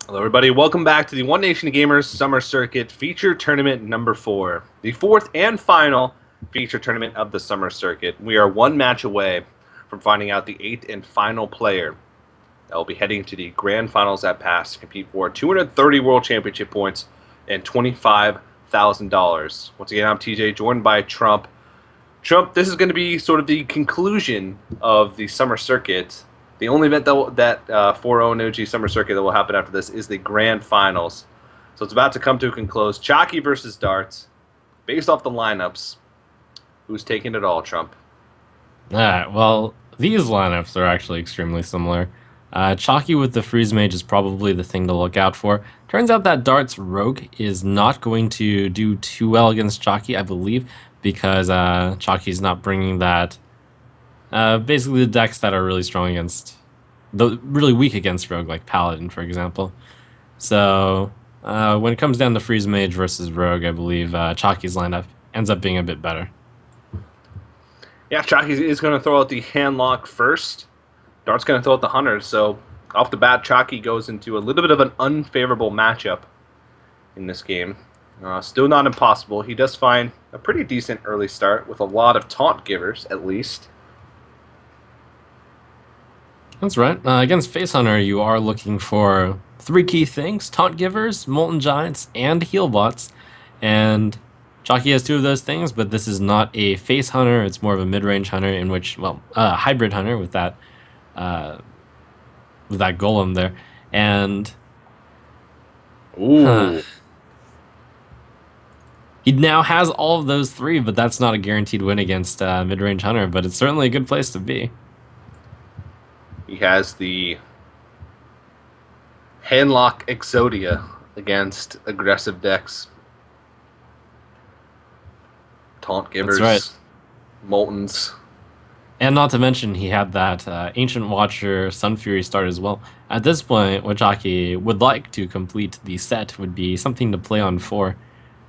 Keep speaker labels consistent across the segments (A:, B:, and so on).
A: Hello, everybody. Welcome back to the One Nation Gamers Summer Circuit Feature Tournament number 4, the fourth and final feature tournament of the Summer Circuit. We are one match away from finding out the eighth and final player that will be heading to the Grand Finals at Pass to compete for 230 World Championship points and $25,000. Once again, I'm TJ, joined by Trump. Trump, this is going to be sort of the conclusion of the Summer Circuit. The only event that for ONOG Summer Circuit that will happen after this is the Grand Finals. So it's about to come to a close. Chakki versus Darts. Based off the lineups, who's taking it all, Trump?
B: Well, these lineups are actually extremely similar. Chakki with the Freeze Mage is probably the thing to look out for. Turns out that Dart's Rogue is not going to do too well against Chakki, I believe, because Chakki's not bringing that. Basically, the decks that are really strong against, really weak against Rogue, like Paladin, for example. So when it comes down to Freeze Mage versus Rogue, I believe Chakki's lineup ends up being a bit better.
A: Yeah, Chakki is going to throw out the Handlock first. Dart's going to throw out the Hunter. So off the bat, Chakki goes into a little bit of an unfavorable matchup in this game. Still not impossible. He does find a pretty decent early start with a lot of taunt givers, at least.
B: That's right. Against Face Hunter, you are looking for three key things: Taunt Givers, Molten Giants, and Heal Bots. And Chakki has two of those things, but this is not a Face Hunter. It's more of a mid-range hunter in which, well, hybrid hunter uh, with that golem there. And
A: Ooh.
B: he now has all of those three, but that's not a guaranteed win against mid-range hunter. But it's certainly a good place to be.
A: He has the Handlock Exodia against aggressive decks. Taunt
B: That's
A: Givers,
B: right.
A: Moltens.
B: And not to mention, he had that Ancient Watcher Sun Fury start as well. At this point, what Chakki would like to complete the set would be something to play on 4.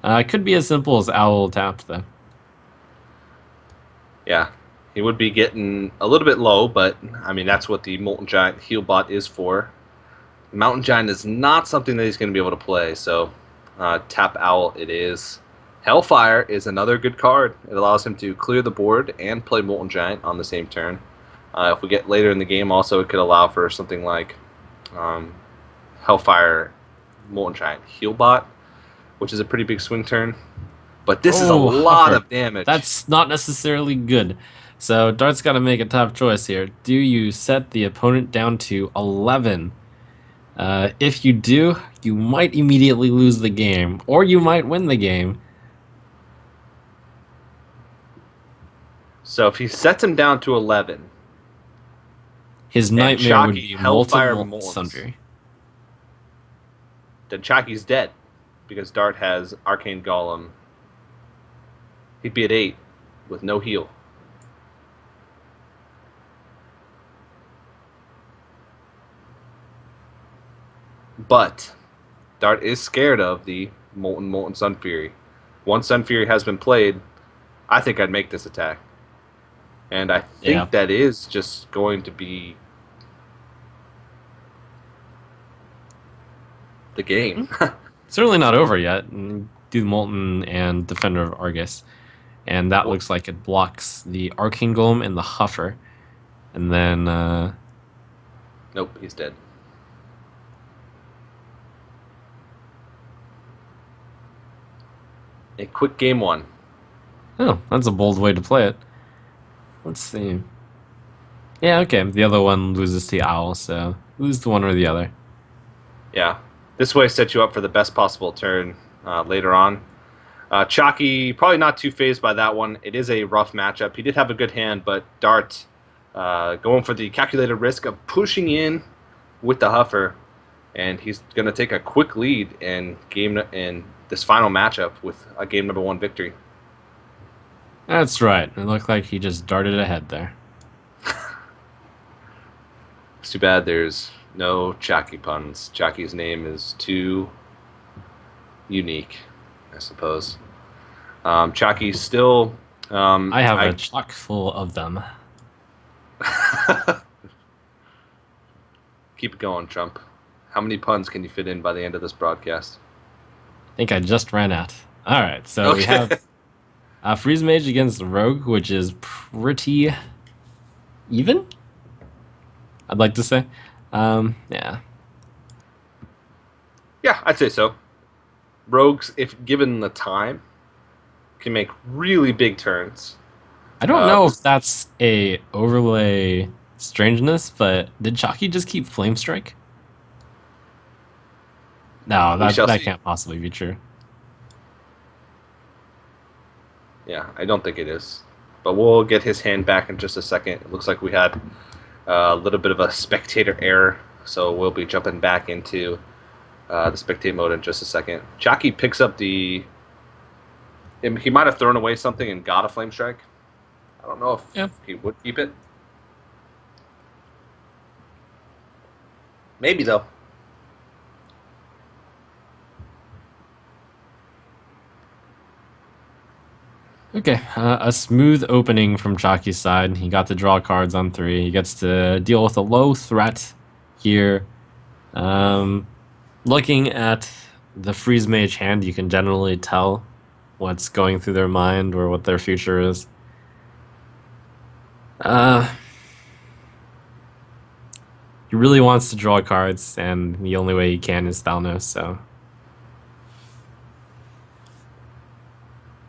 B: It could be as simple as Owl Tap, though.
A: Yeah, he would be getting a little bit low, but I mean that's what the Molten Giant heal bot is for. Mountain Giant is not something that he's going to be able to play, so Tap Owl it is. Hellfire is another good card. It allows him to clear the board and play Molten Giant on the same turn. If we get later in the game, also it could allow for something like Hellfire Molten Giant heal bot, which is a pretty big swing turn. But this is a
B: Oh,
A: lot
B: Huffer.
A: of damage.
B: That's not necessarily good. So Dart's got to make a tough choice here. Do you set the opponent down to 11? If you do, you might immediately lose the game, or you might win the game.
A: So if he sets him down to 11,
B: His
A: and
B: nightmare would
A: Chakki
B: be
A: Hellfire
B: Molten
A: Moltens,
B: Sundry.
A: then Chakki's dead because Dart has Arcane Golem. He'd be at 8 with no heal. But Dart is scared of the Molten Sun Fury. Once Sun Fury has been played, I think I'd make this attack. And I
B: Yeah.
A: think that is just going to be the game.
B: Certainly not over yet. Do Molten and Defender of Argus. And that
A: Well,
B: looks like it blocks the Arcane Golem and the Huffer. And then,
A: nope, he's dead. A quick game 1.
B: oh, that's a bold way to play it. Let's see. Yeah, okay. The other one loses to the Owl, so lose to one or the other.
A: Yeah. This way sets you up for the best possible turn later on. Chakki, probably not too phased by that one. It is a rough matchup. He did have a good hand, but Dart going for the calculated risk of pushing in with the Huffer, and he's going to take a quick lead in this final matchup with a game number 1 victory.
B: That's right. It looked like he just darted ahead there.
A: It's too bad there's no Chakki puns. Chakki's name is too unique, I suppose. Chakki's still.
B: I have a chock full of them.
A: Keep it going, Trump. How many puns can you fit in by the end of this broadcast?
B: I think I just ran out. All right, so we
A: Okay.
B: have Freeze Mage against Rogue, which is pretty even, I'd like to say. Yeah.
A: Yeah, I'd say so. Rogues, if given the time, can make really big turns.
B: I don't know if that's a overlay strangeness, but did Chakki just keep Flame Strike? No,
A: We shall
B: that
A: see.
B: can't possibly be true.
A: Yeah, I don't think it is. But we'll get his hand back in just a second. It looks like we had a little bit of a spectator error, so we'll be jumping back into the spectate mode in just a second. Chakki picks up the. He might have thrown away something and got a flame strike. I don't know if
B: Yeah.
A: he would keep it. Maybe though.
B: Okay, a smooth opening from Chakki's side. He got to draw cards on 3. He gets to deal with a low threat here. Looking at the Freeze Mage hand, you can generally tell what's going through their mind or what their future is. He really wants to draw cards, and the only way he can is Thalnos, so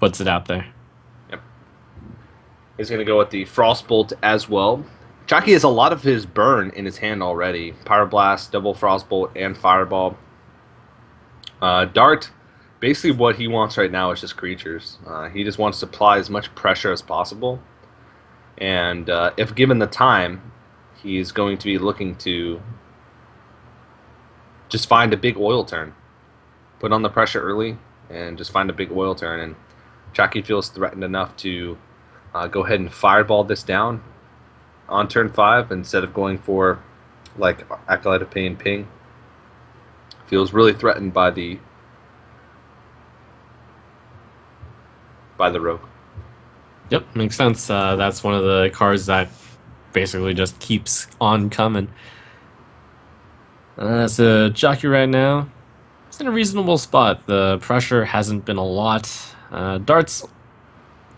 B: puts it out there.
A: Yep. He's going to go with the Frostbolt as well. Chakki has a lot of his burn in his hand already. Pyroblast, Double Frostbolt, and Fireball. Dart, basically what he wants right now is just creatures. He just wants to apply as much pressure as possible. And if given the time, he's going to be looking to just find a big oil turn. Put on the pressure early and just find a big oil turn. And Chakki feels threatened enough to go ahead and fireball this down on turn 5 instead of going for like Acolyte of Pain ping. Feels really threatened by the rogue.
B: Yep, makes sense. That's one of the cards that basically just keeps on coming. So Chakki right now, it's in a reasonable spot. The pressure hasn't been a lot. Dart's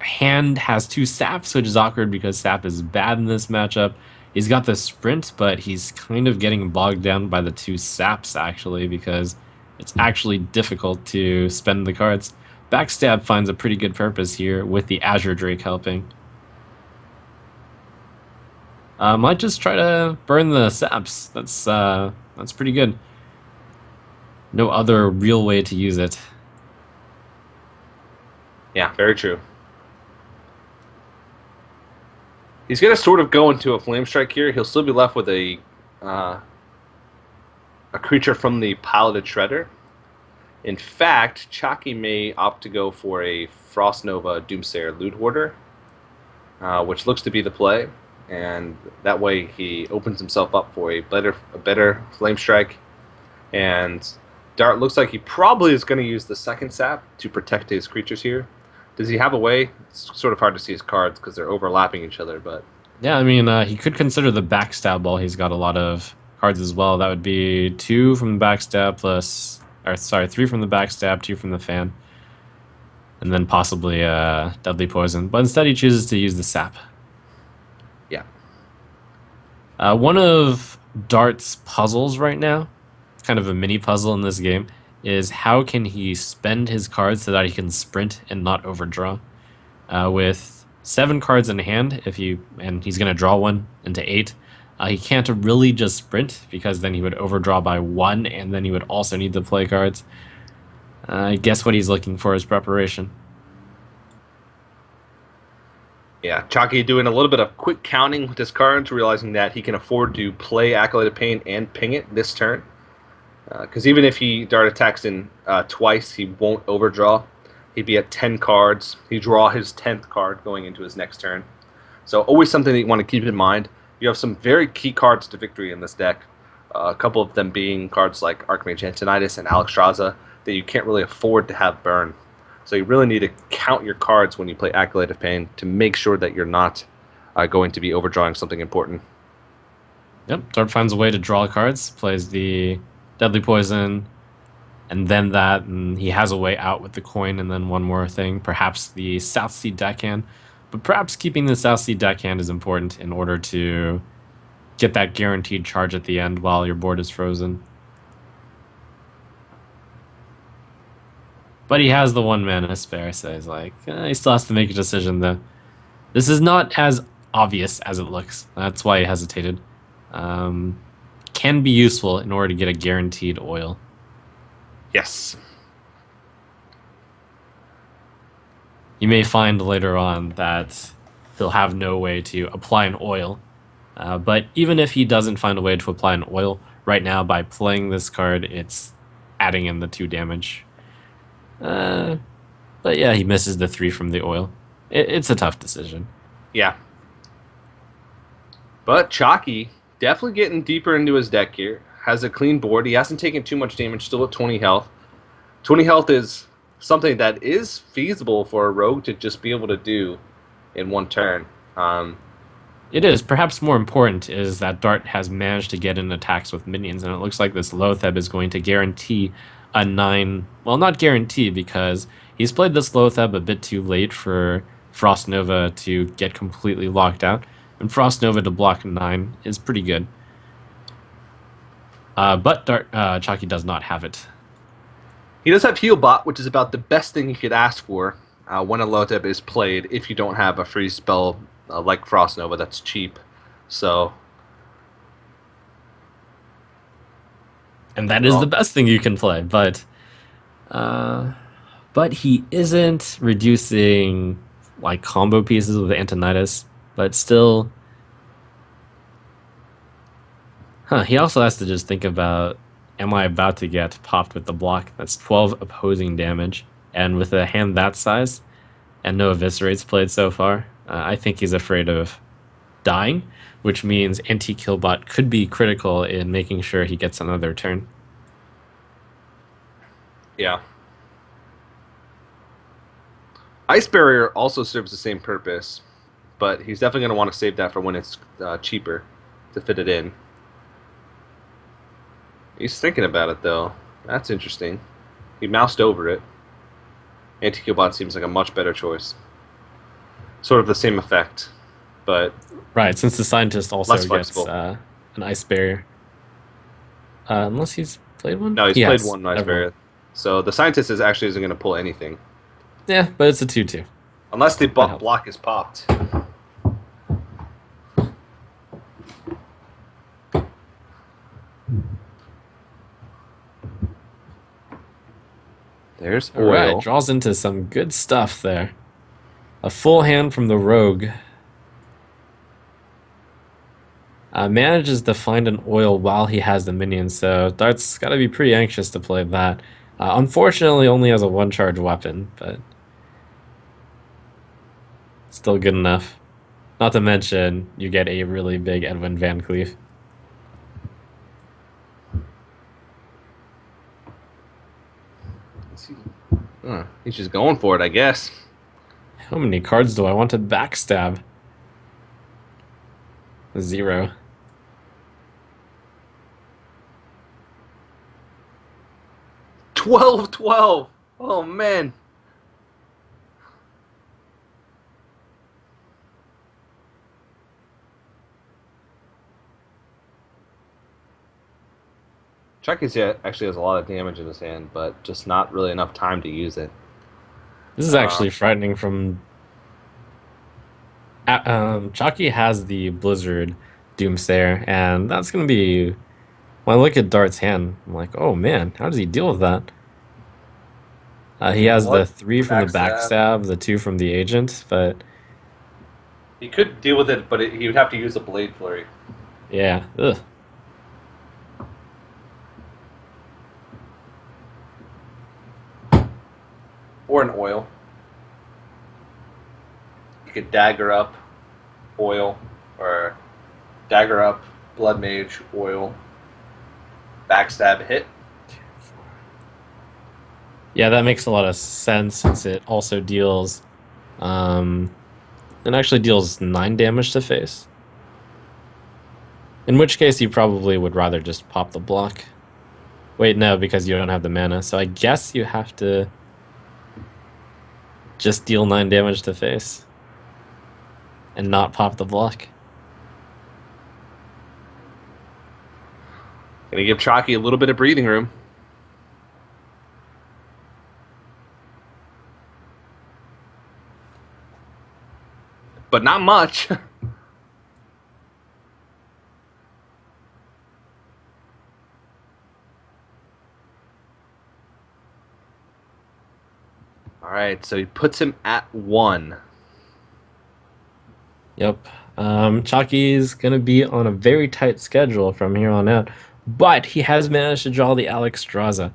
B: hand has 2 saps, which is awkward because sap is bad in this matchup. He's got the sprint, but he's kind of getting bogged down by the 2 saps, actually, because it's actually difficult to spend the cards. Backstab finds a pretty good purpose here with the Azure Drake helping. Might just try to burn the saps. That's pretty good. No other real way to use it.
A: Yeah, very true. He's going to sort of go into a Flame Strike here. He'll still be left with a creature from the Piloted Shredder. In fact, Chakki may opt to go for a Frost Nova Doomsayer Loot Hoarder, which looks to be the play. And that way he opens himself up for a better Flame Strike. And Dart looks like he probably is going to use the second sap to protect his creatures here. Does he have a way? It's sort of hard to see his cards because they're overlapping each other. But
B: yeah, I mean, he could consider the backstab ball. He's got a lot of cards as well. That would be 2 from the backstab plus, or sorry, 3 from the backstab, 2 from the fan, and then possibly deadly poison. But instead, he chooses to use the sap.
A: yeah,
B: One of Dart's puzzles right now, kind of a mini puzzle in this game, is how can he spend his cards so that he can sprint and not overdraw. With 7 cards in hand, and he's going to draw 1 into 8, he can't really just sprint because then he would overdraw by 1, and then he would also need to play cards. I guess what he's looking for is preparation.
A: yeah. Chakki doing a little bit of quick counting with his cards, realizing that he can afford to play Acolyte of Pain and ping it this turn. Because even if he Dart attacks in twice, he won't overdraw. He'd be at 10 cards. He'd draw his 10th card going into his next turn. So always something that you want to keep in mind. You have some very key cards to victory in this deck. A couple of them being cards like Archmage Antonidas and Alexstrasza that you can't really afford to have burn. So you really need to count your cards when you play Acolyte of Pain to make sure that you're not going to be overdrawing something important.
B: Yep, Dart finds a way to draw cards, plays the Deadly Poison, and then that, and he has a way out with the coin, and then one more thing, perhaps the South Sea Deckhand. But perhaps keeping the South Sea Deckhand is important in order to get that guaranteed charge at the end while your board is frozen. But he has the 1 mana spare, so he's like, he still has to make a decision though. This is not as obvious as it looks. That's why he hesitated. Can be useful in order to get a guaranteed oil.
A: Yes.
B: You may find later on that he'll have no way to apply an oil. But even if he doesn't find a way to apply an oil, right now by playing this card, it's adding in the 2 damage. But yeah, he misses the 3 from the oil. It's a tough decision.
A: Yeah. But Chakki, definitely getting deeper into his deck here. Has a clean board. He hasn't taken too much damage, still at 20 health. 20 health is something that is feasible for a rogue to just be able to do in one turn.
B: It is. Perhaps more important is that Dart has managed to get in attacks with minions, and it looks like this Lotheb is going to guarantee a 9... Well, not guarantee, because he's played this Lotheb a bit too late for Frost Nova to get completely locked out, and Frost Nova to block 9 is pretty good. But Chakki does not have it.
A: He does have Healbot, which is about the best thing you could ask for when a Lotheb is played if you don't have a free spell like Frost Nova that's cheap. So,
B: and that is the best thing you can play, but he isn't reducing like combo pieces with Antonidas, but still. He also has to just think about, am I about to get popped with the block? That's 12 opposing damage, and with a hand that size, and no eviscerates played so far, I think he's afraid of dying, which means anti-killbot could be critical in making sure he gets another turn.
A: Yeah. Ice Barrier also serves the same purpose, but he's definitely going to want to save that for when it's cheaper to fit it in. He's thinking about it, though. That's interesting. He moused over it. Anti-Killbot seems like a much better choice. Sort of the same effect, but...
B: Right, since the Scientist also
A: less
B: gets
A: flexible.
B: an Ice Barrier. Unless he's played one?
A: No, he's played one Ice Barrier. So the Scientist actually isn't going to pull anything.
B: Yeah, but it's a 2/2.
A: Unless the block is popped. There's oil.
B: Alright, draws into some good stuff there. A full hand from the Rogue. Manages to find an oil while he has the minions, so Dart's got to be pretty anxious to play that. Unfortunately, only has a 1-charge weapon, but still good enough. Not to mention, you get a really big Edwin Van Cleef.
A: He's just going for it, I guess.
B: How many cards do I want to backstab? 0.
A: $12. Oh, man. Chakki actually has a lot of damage in his hand, but just not really enough time to use it.
B: This is actually frightening from... Chakki has the Blizzard Doomsayer, and that's going to be... When I look at Dart's hand, I'm like, oh man, how does he deal with that? He has the 3 from the backstab, the 2 from the agent, but...
A: He could deal with it, but he would have to use a Blade Flurry.
B: Yeah, ugh.
A: Or an oil. You could dagger up, oil, or dagger up, blood mage, oil, backstab, hit.
B: Yeah, that makes a lot of sense since it also deals, it actually deals 9 damage to face. In which case, you probably would rather just pop the block. Wait, no, because you don't have the mana. So I guess you have to just deal 9 damage to face and not pop the block.
A: Gonna give Chakki a little bit of breathing room. But not much. All right, so he puts him at 1.
B: Yep. Chalky's gonna be on a very tight schedule from here on out, but he has managed to draw the Alexstrasza.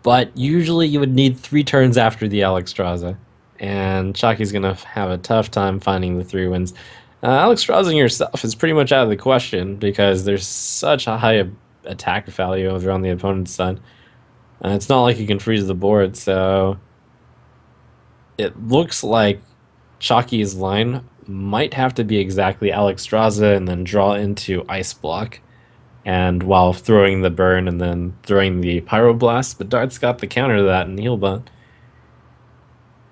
B: But usually you would need 3 turns after the Alexstrasza, and Chalky's gonna have a tough time finding the 3 wins. Alexstrasza yourself is pretty much out of the question because there's such a high attack value over on the opponent's side. It's not like you can freeze the board, so it looks like Chalky's line might have to be exactly Alexstrasza and then draw into Ice Block, and while throwing the burn and then throwing the Pyroblast, but Dart's got the counter to that in Healbot.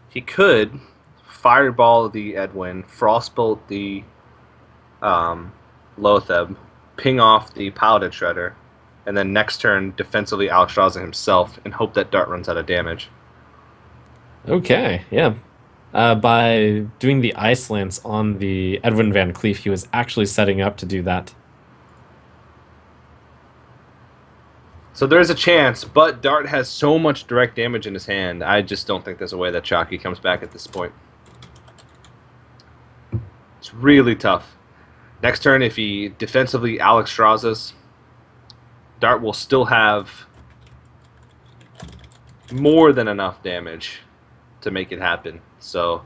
A: He could Fireball the Edwin, Frostbolt the Lotheb, ping off the Paladin Shredder, and then next turn defensively Alexstrasza himself and hope that Dart runs out of damage.
B: Okay, yeah. By doing the Ice Lance on the Edwin Van Cleef, he was actually setting up to do that.
A: So there's a chance, but Dart has so much direct damage in his hand, I just don't think there's a way that Chakki comes back at this point. It's really tough. Next turn, if he defensively Alexstrazzas, Dart will still have more than enough damage to make it happen. So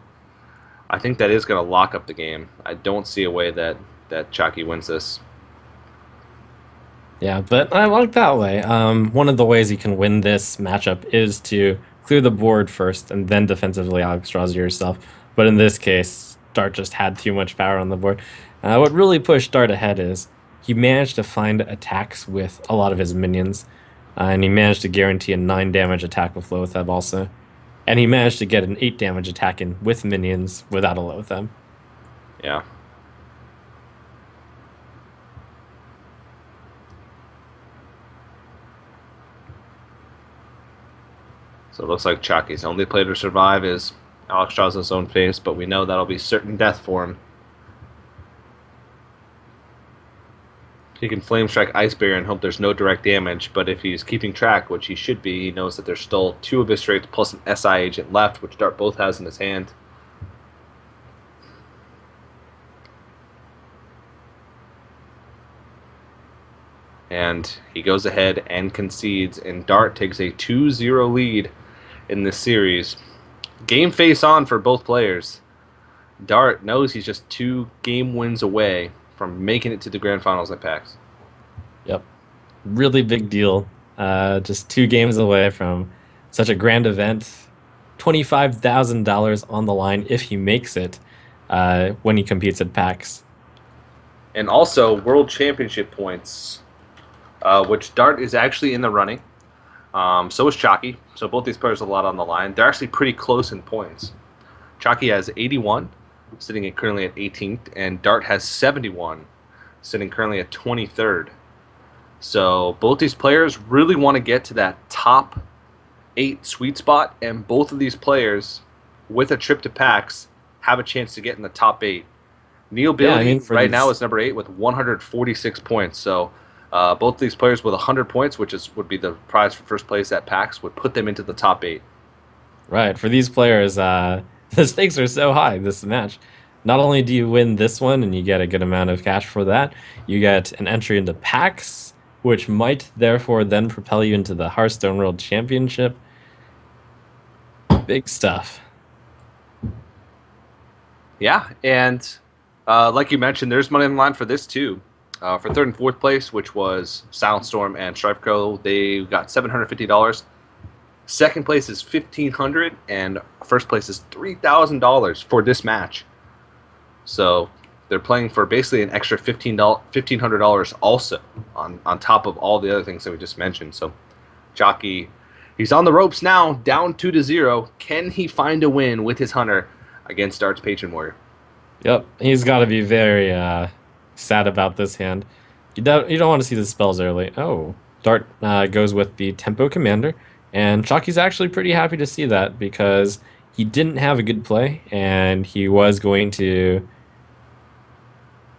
A: I think that is going to lock up the game. I don't see a way that Chakki wins this.
B: Yeah, but I like that way. One of the ways you can win this matchup is to clear the board first and then defensively Alexstrasza yourself. But in this case, Dart just had too much power on the board. What really pushed Dart ahead is he managed to find attacks with a lot of his minions, and he managed to guarantee a 9 damage attack with Lotheb also. And he managed to get an 8 damage attack in with minions without a Lotheb.
A: Yeah. So it looks like Chakki's only play to survive is Alexstrasza's own face, but we know that'll be certain death for him. He can Flame Strike Ice Barrier and hope there's no direct damage, but if he's keeping track, which he should be, he knows that there's still 2 Eviscerates plus an SI Agent left, which Dart both has in his hand. And he goes ahead and concedes, and Dart takes a 2-0 lead in this series. Game face on for both players. Dart knows he's just 2 game wins away from making it to the grand finals at PAX.
B: Yep. Really big deal. Just 2 games away from such a grand event. $25,000 on the line if he makes it when he competes at PAX.
A: And also World Championship points, which Dart is actually in the running. So is Chakki. So both these players have a lot on the line. They're actually pretty close in points. Chakki has 81, sitting currently at 18th, and Dart has 71, sitting currently at 23rd. So both these players really want to get to that top 8 sweet spot, and both of these players, with a trip to PAX, have a chance to get in the top 8. Neil Bailey right now is number 8 with 146 points. So both these players with 100 points, which would be the prize for first place at PAX, would put them into the top 8.
B: Right. For these players, the stakes are so high this match. Not only do you win this one and you get a good amount of cash for that, you get an entry into PAX, which might therefore then propel you into the Hearthstone World Championship. Big stuff.
A: Yeah, and like you mentioned, there's money on the line for this too. For 3rd and 4th place, which was Soundstorm and Strifeco, they got $750. Second place is $1,500, and first place is $3,000 for this match. So they're playing for basically an extra $1,500 also on top of all the other things that we just mentioned. So Chakki, he's on the ropes now, down 2-0. Can he find a win with his hunter against Dart's Patron Warrior?
B: Yep, he's got to be very sad about this hand. You don't want to see the spells early. Oh, Dart goes with the Tempo Commander, and Chucky's actually pretty happy to see that because he didn't have a good play, and he was going to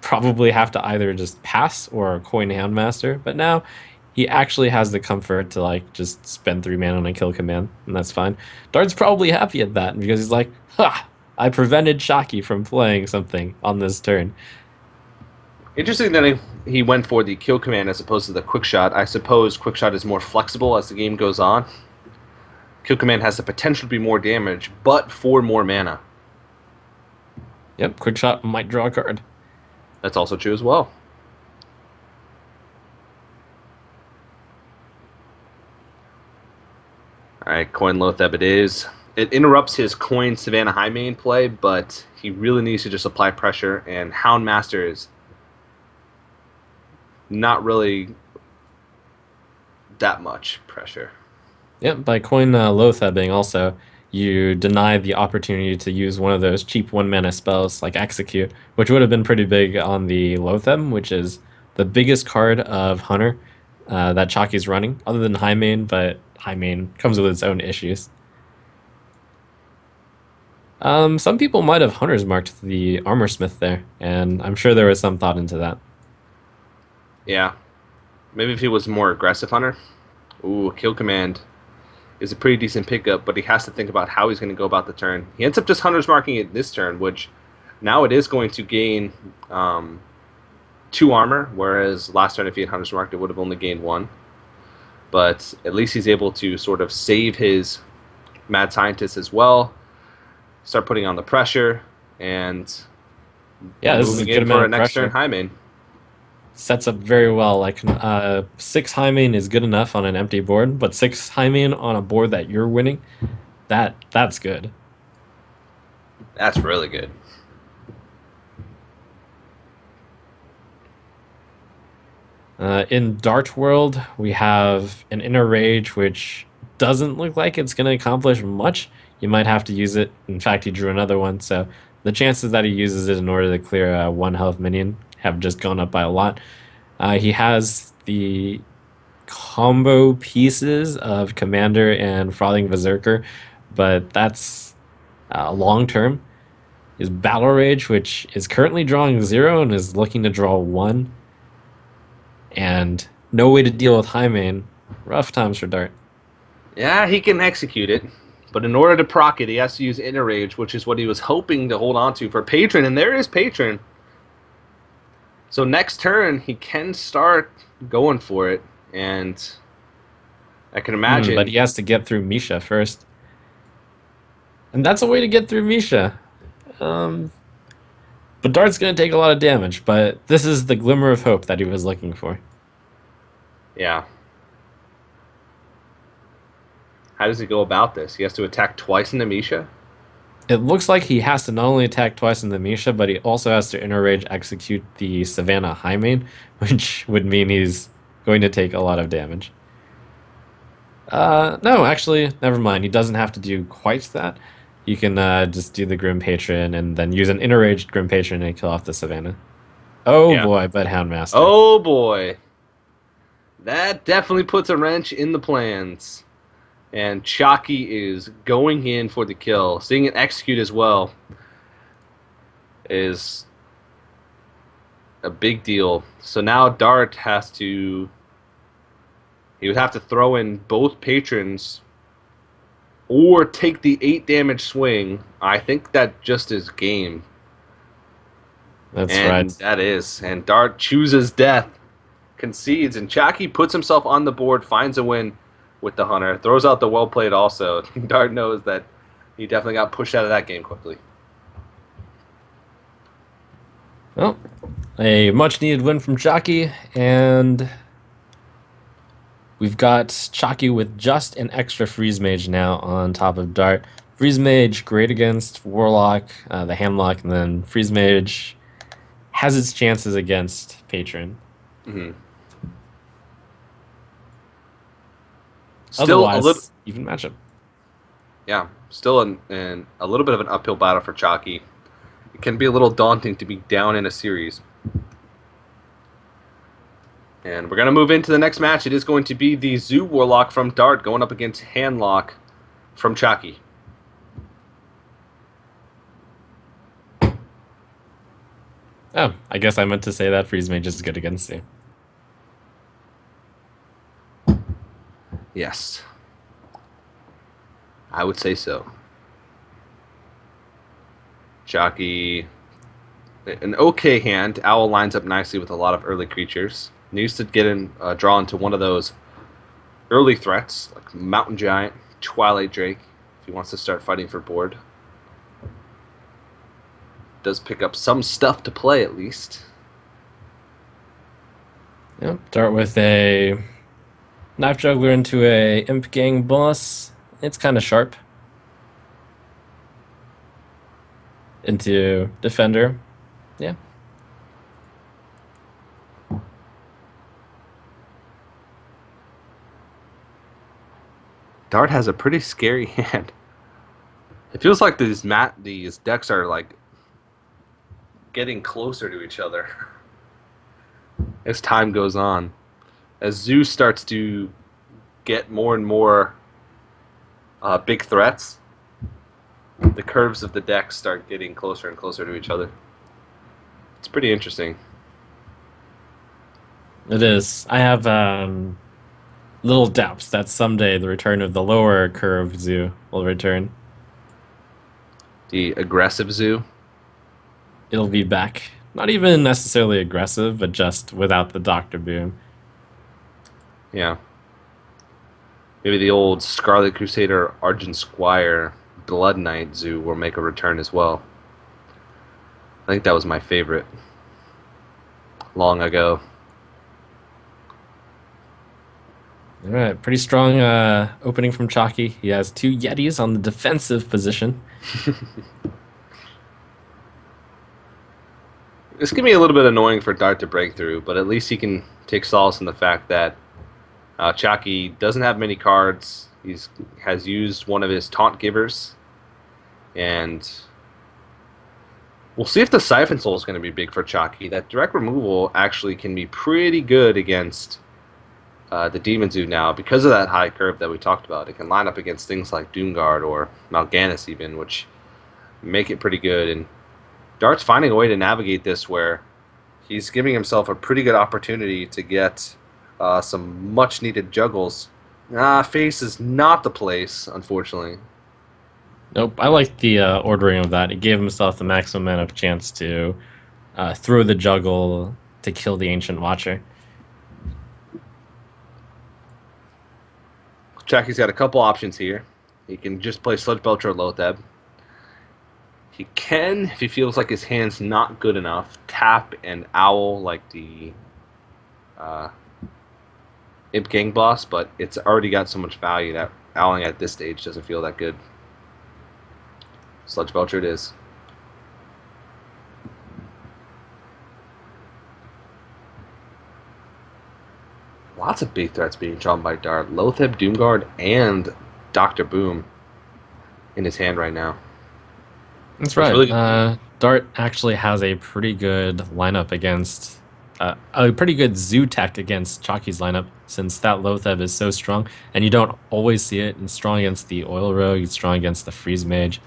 B: probably have to either just pass or coin Handmaster, but now he actually has the comfort to like just spend 3 mana on a kill command, and that's fine. Dart's probably happy at that because he's like, ha! I prevented Chakki from playing something on this turn.
A: Interesting that he went for the kill command as opposed to the quick shot. I suppose quick shot is more flexible as the game goes on. Kill command has the potential to be more damage, but for more mana.
B: Yep, quick shot might draw a card.
A: That's also true as well. Alright, coin Loatheb it is. It interrupts his coin Savannah Highmane play, but he really needs to just apply pressure, and Houndmaster is not really that much pressure.
B: Yep, by coin Loathebbing also, you deny the opportunity to use one of those cheap 1 mana spells like Execute, which would have been pretty big on the Loatheb, which is the biggest card of Hunter that Chakki's running, other than Highmane, but Highmane comes with its own issues. Some people might have Hunter's marked the Armorsmith there, and I'm sure there was some thought into that.
A: Yeah. Maybe if he was more aggressive Hunter. Ooh, kill command is a pretty decent pickup, but he has to think about how he's going to go about the turn. He ends up just Hunter's marking it this turn, which now it is going to gain 2 armor, whereas last turn if he had Hunter's marked it would have only gained 1. But at least he's able to sort of save his Mad Scientist as well, start putting on the pressure, and
B: this is a good amount of
A: next
B: pressure.
A: turn Highmane.
B: Sets up very well. Like 6 Highmane is good enough on an empty board, but 6 Highmane on a board that you're winning, that's good.
A: That's really good.
B: In Dart World, we have an Inner Rage, which doesn't look like it's going to accomplish much. You might have to use it. In fact, he drew another one, so the chances that he uses it in order to clear a 1 health minion have just gone up by a lot. He has the combo pieces of Commander and Frothing Berserker, but that's long term. His Battle Rage, which is currently drawing 0 and is looking to draw 1. And no way to deal with Highmane. Rough times for Dart.
A: Yeah, he can execute it, but in order to proc it, he has to use Inner Rage, which is what he was hoping to hold on to for Patron, and there is Patron. So next turn, he can start going for it, and I can imagine...
B: But he has to get through Misha first. And that's a way to get through Misha. But Dart's going to take a lot of damage, but this is the glimmer of hope that he was looking for.
A: Yeah. How does he go about this? He has to attack twice in the Misha?
B: It looks like he has to not only attack twice in the Misha, but he also has to Inner Rage execute the Savannah Highmane, which would mean he's going to take a lot of damage. No, actually, never mind. He doesn't have to do quite that. You can just do the Grim Patron and then use an Inner Raged Grim Patron and kill off the Savannah. Oh yeah. Boy, but Houndmaster.
A: Oh boy. That definitely puts a wrench in the plans. And Chakki is going in for the kill. Seeing it execute as well is a big deal. So now Dart has to... He would have to throw in both patrons or take the 8 damage swing. I think that just is game.
B: That's right.
A: That is. And Dart chooses death, concedes, and Chakki puts himself on the board, finds a win with the Hunter, throws out the well played also. Dart knows that he definitely got pushed out of that game quickly.
B: Well, a much needed win from Chakki, and we've got Chakki with just an extra Freeze Mage now on top of Dart. Freeze Mage, great against Warlock, the Hamlock, and then Freeze Mage has its chances against Patron.
A: Hmm. Still a little,
B: Otherwise, even matchup.
A: yeah, still in a little bit of an uphill battle for Chakki. It can be a little daunting to be down in a series. And we're going to move into the next match. It is going to be the Zoo Warlock from Dart going up against Handlock from Chakki.
B: Oh, I guess I meant to say that Freeze Mage is good against you.
A: Yes. I would say so. Chakki, an okay hand. Owl lines up nicely with a lot of early creatures. Needs to get in, draw into one of those early threats, like Mountain Giant, Twilight Drake, if he wants to start fighting for board. Does pick up some stuff to play at least.
B: Yep, Dart with a Knife Juggler into a Imp Gang boss. It's kind of sharp. Into Defender. Yeah.
A: Dart has a pretty scary hand. It feels like these decks are like getting closer to each other as time goes on. As Zeus starts to get more and more big threats, the curves of the decks start getting closer and closer to each other. It's pretty interesting.
B: It is. I have little doubts that someday the return of the lower curve zoo will return.
A: The aggressive Zoo.
B: It'll be back. Not even necessarily aggressive, but just without the Doctor Boom.
A: Yeah. Maybe the old Scarlet Crusader Argent Squire Blood Knight Zoo will make a return as well. I think that was my favorite long ago.
B: All right, pretty strong opening from Chakki. He has 2 Yetis on the defensive position.
A: This can be a little bit annoying for Dart to break through, but at least he can take solace in the fact that Chakki doesn't have many cards. He has used one of his taunt givers, and we'll see if the Siphon Soul is going to be big for Chakki. That direct removal actually can be pretty good against the Demon Zoo now because of that high curve that we talked about. It can line up against things like Doomguard or Mal'Ganis even, which make it pretty good. And Dart's finding a way to navigate this where he's giving himself a pretty good opportunity to get some much-needed juggles. Face is not the place, unfortunately.
B: Nope, I like the ordering of that. It gave himself the maximum amount of chance to throw the juggle to kill the Ancient Watcher.
A: Chakki's got a couple options here. He can just play Sludge Belcher or Lotheb. He can, if he feels like his hand's not good enough, tap and owl like the Imp Gang boss, but it's already got so much value that owling at this stage doesn't feel that good. Sludge Belcher it is. Lots of big threats being drawn by Dart. Lotheb, Doomguard, and Dr. Boom in his hand right now.
B: That's right. Really Dart actually has a pretty good lineup against a pretty good zoo tech against Chakki's lineup, since that Lotheb is so strong, and you don't always see it. It's strong against the Oil Rogue, it's strong against the Freeze Mage,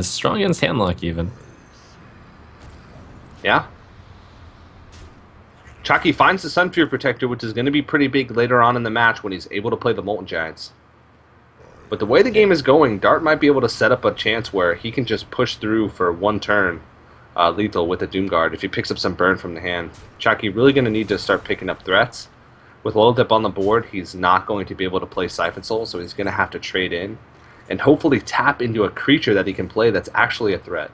B: strong against Handlock even.
A: Yeah. Chakki finds the Sunfury Protector, which is going to be pretty big later on in the match when he's able to play the Molten Giants. But the way the game is going, Dart might be able to set up a chance where he can just push through for one turn lethal with the Doomguard if he picks up some burn from the hand. Chakki really going to need to start picking up threats. With Lotheb on the board, he's not going to be able to play Siphon Soul, so he's going to have to trade in and hopefully tap into a creature that he can play that's actually a threat.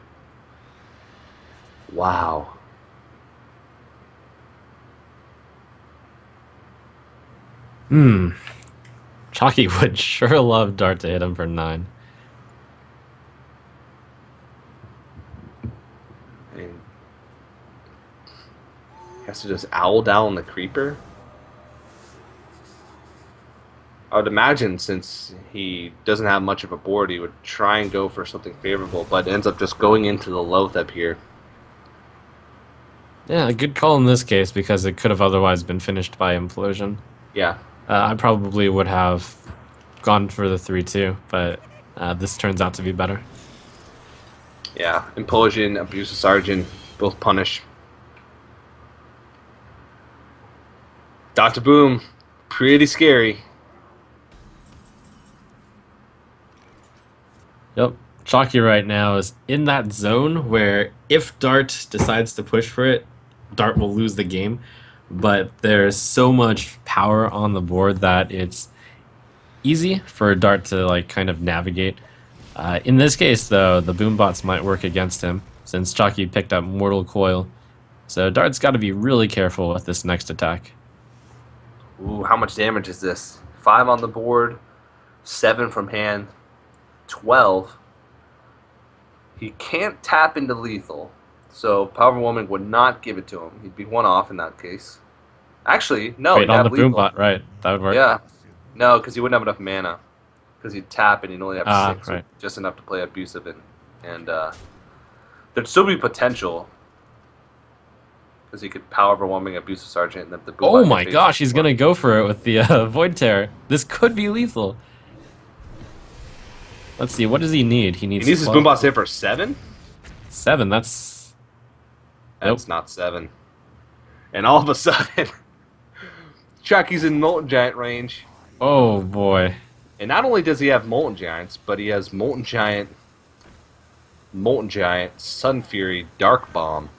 A: Wow.
B: Chakki would sure love Dart to hit him for 9.
A: And chance to just owl down the creeper? I would imagine since he doesn't have much of a board, he would try and go for something favorable, but ends up just going into the Loatheb here.
B: Yeah, a good call in this case because it could have otherwise been finished by implosion.
A: Yeah.
B: I probably would have gone for the 3-2, but this turns out to be better.
A: Yeah, Implosion, Abusive Sergeant, both punish. Dr. Boom, pretty scary.
B: Yep. Chakki right now is in that zone where if Dart decides to push for it, Dart will lose the game. But there's so much power on the board that it's easy for Dart to like kind of navigate. In this case, though, the boombots might work against him since Chakki picked up Mortal Coil. So Dart's got to be really careful with this next attack.
A: Ooh, how much damage is this? 5 on the board, 7 from hand, 12. He can't tap into lethal, so Power Woman would not give it to him. He'd be 1 off in that case. Actually, no.
B: Wait,
A: he'd
B: on
A: have
B: the
A: lethal.
B: boombot, right? That would work.
A: Yeah. No, because he wouldn't have enough mana. Because he'd tap and he'd only have 6,
B: right.
A: just enough to play Abusive and there'd still be potential. Because he could power overwhelming Abusive Sergeant and then the
B: Oh my gosh, he's gonna go for it with the Void Terror. This could be lethal. Let's see, what does he need? He needs
A: his Boombot hit for 7?
B: 7, that's
A: not 7. And all of a sudden, Chakki's in Molten Giant range.
B: Oh boy.
A: And not only does he have Molten Giants, but he has Molten Giant, Sun Fury, Dark Bomb.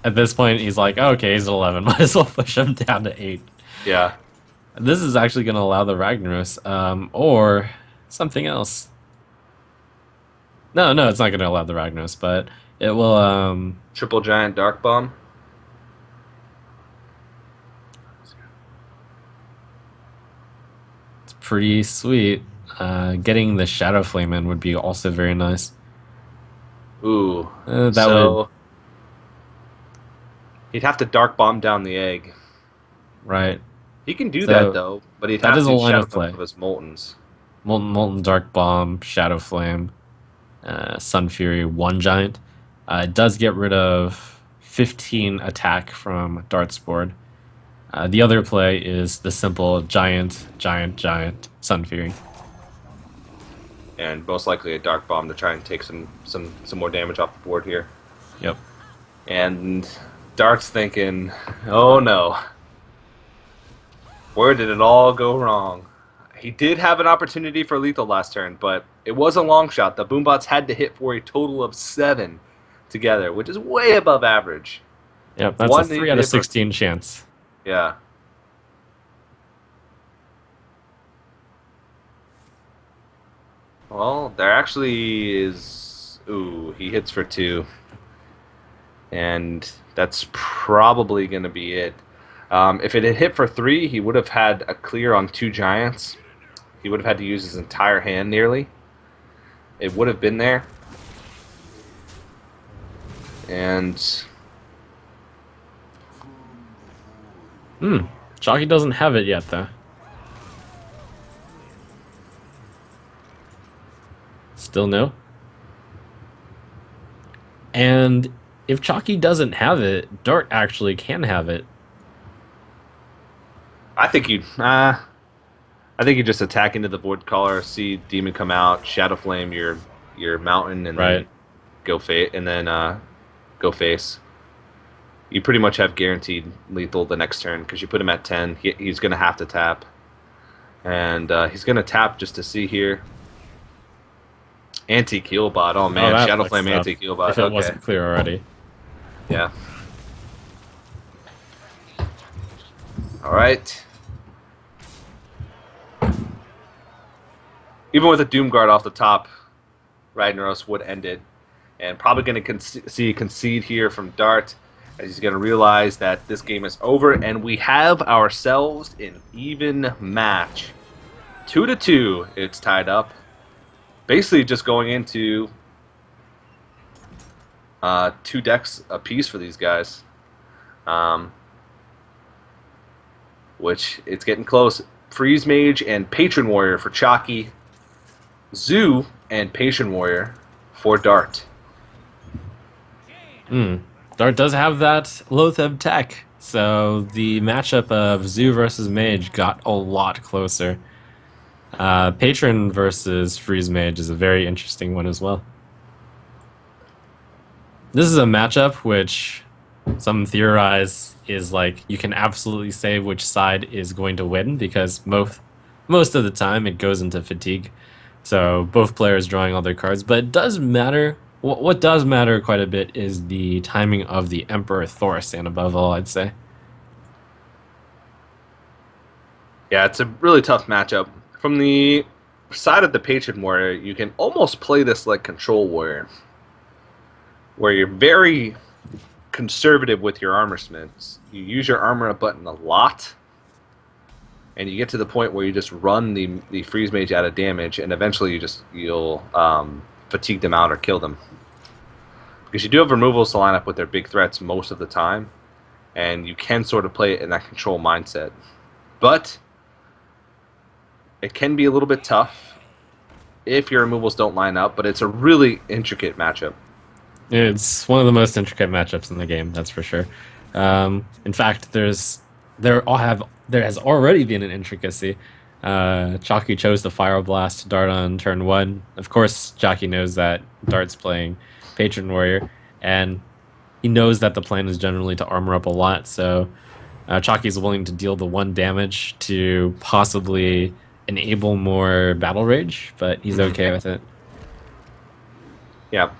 B: At this point, he's like, oh, okay, he's at 11. Might as well push him down to 8.
A: Yeah.
B: This is actually going to allow the Ragnaros, or something else. No, it's not going to allow the Ragnaros, but it will...
A: Triple Giant Dark Bomb.
B: It's pretty sweet. Getting the Shadow Flame in would be also very nice.
A: Ooh.
B: That would...
A: He'd have to Dark Bomb down the egg.
B: Right.
A: He can do that, though, but he'd have to Shadow Flame of his Moltens.
B: Molten Dark Bomb, Shadow Flame, Sun Fury, 1 Giant. It does get rid of 15 attack from Dart's board. The other play is the simple Giant, Sun Fury.
A: And most likely a Dark Bomb to try and take some more damage off the board here.
B: Yep.
A: And Dart's thinking, oh no. Where did it all go wrong? He did have an opportunity for lethal last turn, but it was a long shot. The Boombots had to hit for a total of 7 together, which is way above average.
B: Yep, that's a 3 out of 16 chance.
A: Yeah. Well, there actually is... Ooh, he hits for 2. And that's probably going to be it. If it had hit for 3, he would have had a clear on 2 Giants. He would have had to use his entire hand nearly. It would have been there. And...
B: Chakki doesn't have it yet, though. Still no. And if Chakki doesn't have it, Dart actually can have it.
A: I think you just attack into the Void Caller, see Demon come out, Shadow Flame your Mountain, and then go face. You pretty much have guaranteed lethal the next turn because you put him at 10. He's going to have to tap, and he's going to tap just to see here. Anti-Keelbot. Oh man, Shadow Flame Anti-Keelbot.
B: If it wasn't clear already.
A: Yeah. All right. Even with a Doomguard off the top, Ragnaros would end it. And probably going to see a concede here from Dart, as he's going to realize that this game is over, and we have ourselves an even match. 2-2, it's tied up. Basically just going into 2 decks apiece for these guys. Um, which it's getting close. Freeze Mage and Patron Warrior for Chakki. Zoo and Patron Warrior for Dart.
B: Dart does have that Loatheb tech, so the matchup of Zoo versus Mage got a lot closer. Patron versus Freeze Mage is a very interesting one as well. This is a matchup which some theorize is like you can absolutely say which side is going to win because most of the time it goes into fatigue. So both players drawing all their cards, but it does matter. What does matter quite a bit is the timing of the Emperor Thorsan, above all, I'd say.
A: Yeah, it's a really tough matchup. From the side of the Patron Warrior, you can almost play this like Control Warrior, where you're very conservative with your armor smiths. You use your armor up button a lot, and you get to the point where you just run the Freeze Mage out of damage, and eventually you'll fatigue them out or kill them. Because you do have removals to line up with their big threats most of the time, and you can sort of play it in that control mindset. But it can be a little bit tough if your removals don't line up, but it's a really intricate matchup.
B: It's one of the most intricate matchups in the game, that's for sure. In fact, there has already been an intricacy. Chakki chose the Fire Blast Dart on turn 1. Of course, Chakki knows that Dart's playing Patron Warrior, and he knows that the plan is generally to armor up a lot, so Chakki's willing to deal the 1 damage to possibly enable more Battle Rage, but he's okay with it.
A: Yeah.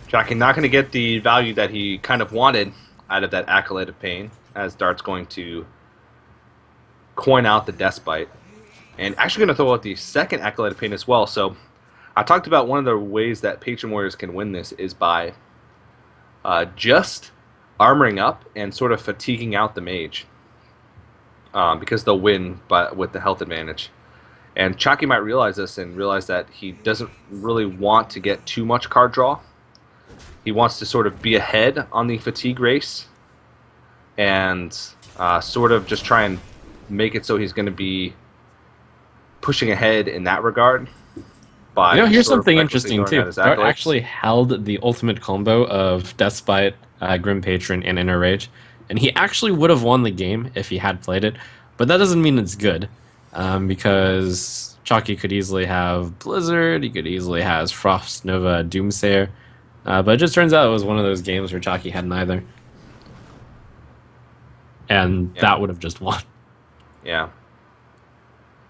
A: Chakki not going to get the value that he kind of wanted out of that Acolyte of Pain, as Dart's going to coin out the Despite. And actually going to throw out the second Acolyte of Pain as well. So I talked about one of the ways that Patron Warriors can win this is by just armoring up and sort of fatiguing out the Mage. Because they'll win with the health advantage. And Chakki might realize this and realize that he doesn't really want to get too much card draw. He wants to sort of be ahead on the fatigue race and sort of just try and make it so he's going to be pushing ahead in that regard.
B: Here's something interesting too. Dart actually held the ultimate combo of Despite, Grim Patron, and Inner Rage, and he actually would have won the game if he had played it, but that doesn't mean it's good, because Chakki could easily have Blizzard, he could easily have Frost Nova Doomsayer, but it just turns out it was one of those games where Chakki had neither. And that would have just won.
A: Yeah.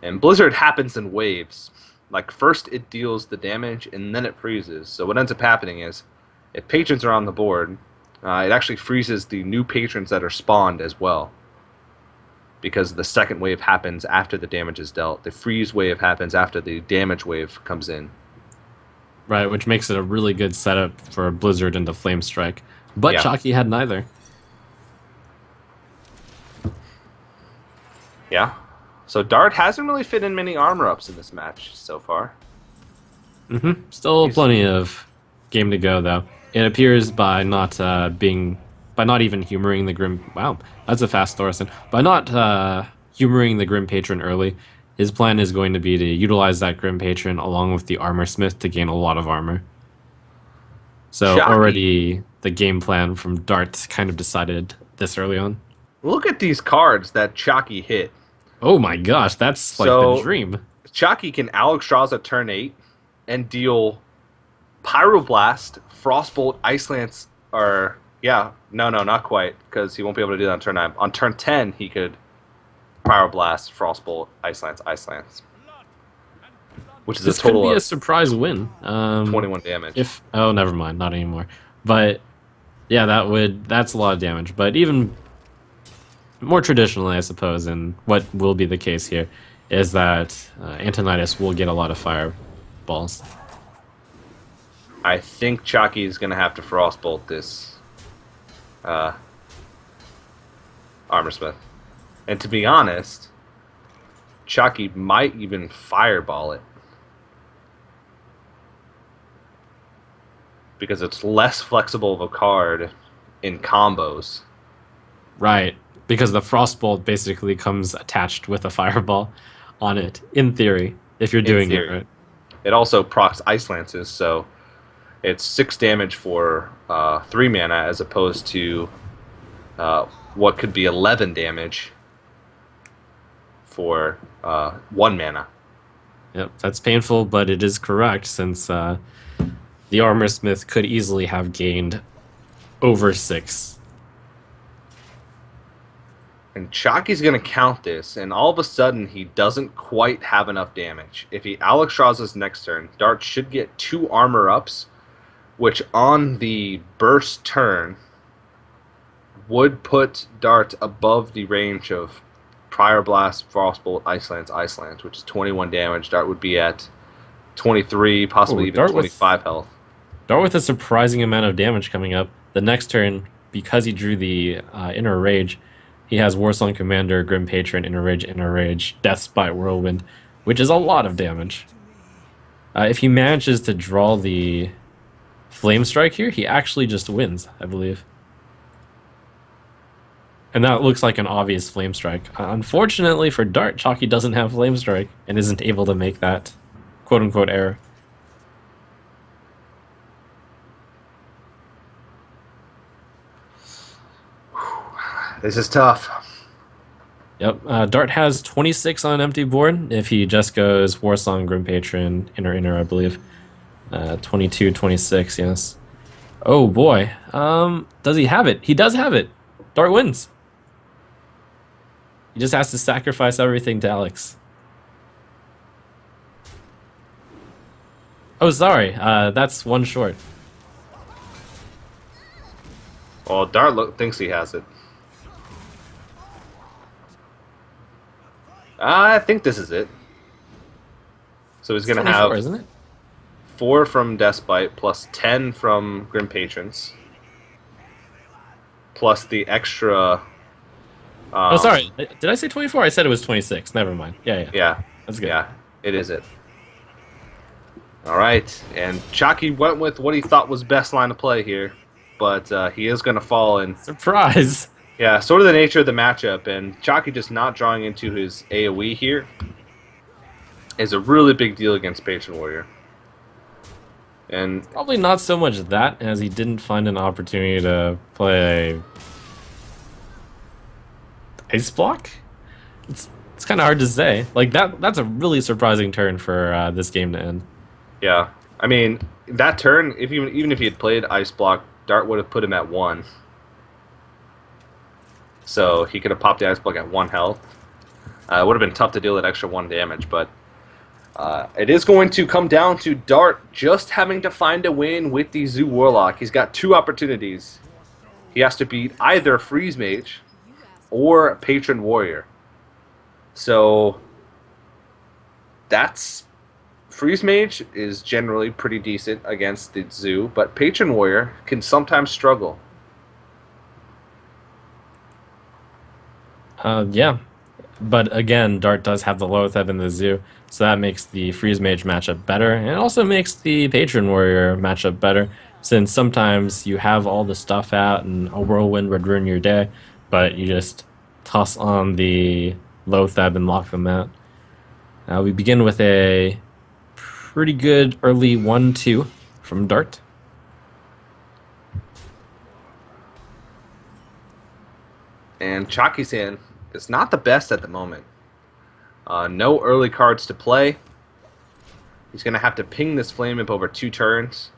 A: And Blizzard happens in waves. Like, first it deals the damage, and then it freezes. So what ends up happening is, if patrons are on the board, it actually freezes the new patrons that are spawned as well. Because the second wave happens after the damage is dealt. The freeze wave happens after the damage wave comes in.
B: Right, which makes it a really good setup for Blizzard into Flame Strike. But Chakki had neither.
A: Yeah. So Dart hasn't really fit in many armor ups in this match so far.
B: Still plenty of game to go, though. It appears by not even humoring the Grim... Wow, that's a fast Thorsan. By not humoring the Grim Patron early, his plan is going to be to utilize that Grim Patron along with the Armor Smith to gain a lot of armor. So
A: Chakki.
B: Already the game plan from Dart kind of decided this early on.
A: Look at these cards that Chakki hit.
B: Oh my gosh, that's like the dream.
A: Chakki can Alexstrasza turn 8 and deal Pyroblast, Frostbolt, Ice Lance, or... Yeah, no, not quite, because he won't be able to do that on turn 9. On turn 10, he could Pyroblast, Frostbolt, Ice Lance. Which is
B: this
A: a total
B: could be
A: of
B: a surprise win.
A: 21 damage.
B: Oh, never mind, not anymore. But yeah, that's a lot of damage. But even more traditionally, I suppose, and what will be the case here, is that Antonidas will get a lot of fireballs.
A: I think Chakki is going to have to Frostbolt this Armor Smith. And to be honest, Chakki might even Fireball it. Because it's less flexible of a card in combos.
B: Right, because the Frostbolt basically comes attached with a Fireball on it, in theory, if you're
A: In
B: doing it
A: theory,
B: right.
A: it also procs Ice Lances, so it's 6 damage for 3 mana as opposed to what could be 11 damage for 1 mana.
B: Yep, that's painful, but it is correct since the Armor Smith could easily have gained over 6.
A: And Chakki's going to count this, and all of a sudden he doesn't quite have enough damage. If he Alex draws his next turn, Dart should get 2 armor ups, which on the burst turn would put Dart above the range of Prior Blast, Frostbolt, Ice Lance, which is 21 damage. Dart would be at 23, possibly
B: Ooh,
A: even 25 health.
B: Dart with a surprising amount of damage coming up. The next turn, because he drew the Inner Rage, he has Warsong Commander, Grim Patron, Inner Rage, Death Spite, Whirlwind, which is a lot of damage. If he manages to draw the Flame Strike here, he actually just wins, I believe. And that looks like an obvious Flame Strike. Unfortunately for Dart, Chakki doesn't have Flame Strike and isn't able to make that quote-unquote error.
A: This is tough.
B: Yep, Dart has 26 on an empty board if he just goes Warsong, Grim Patron, Inner, I believe. 22, 26, yes. Oh boy, does he have it? He does have it. Dart wins. He just has to sacrifice everything to Alex. Oh, sorry, that's one short.
A: Well, Dart thinks he has it. I think this is it. So he's going to have,
B: isn't it?
A: 4 from Despite plus 10 from Grim Patrons, plus the extra.
B: Oh, sorry. Did I say 24? I said it was 26. Never mind. Yeah.
A: Yeah,
B: That's good.
A: yeah, it is it. All right, and Chakki went with what he thought was best line of play here, but he is going to fall in.
B: Surprise!
A: Yeah, sort of the nature of the matchup, and Chakki just not drawing into his AoE here is a really big deal against Patron Warrior. And
B: Probably not so much that, as he didn't find an opportunity to play Ice Block? It's kind of hard to say. Like, that's a really surprising turn for this game to end.
A: yeah, I mean, that turn, even if he had played Ice Block, Dart would have put him at 1. So he could have popped the Ice Block at 1 health. It would have been tough to deal that extra 1 damage, but it is going to come down to Dart just having to find a win with the Zoo Warlock. He's got 2 opportunities. He has to beat either Freeze Mage or Patron Warrior. So that's Freeze Mage is generally pretty decent against the Zoo, but Patron Warrior can sometimes struggle.
B: Yeah. But again, Dart does have the Loatheb in the Zoo, so that makes the Freeze Mage matchup better, and it also makes the Patron Warrior matchup better, since sometimes you have all the stuff out and a Whirlwind would ruin your day, but you just toss on the Loatheb and lock them out. We begin with a pretty good early 1-2 from Dart.
A: And Chakki's hand is not the best at the moment. No early cards to play. He's going to have to ping this Flame Imp over 2 turns.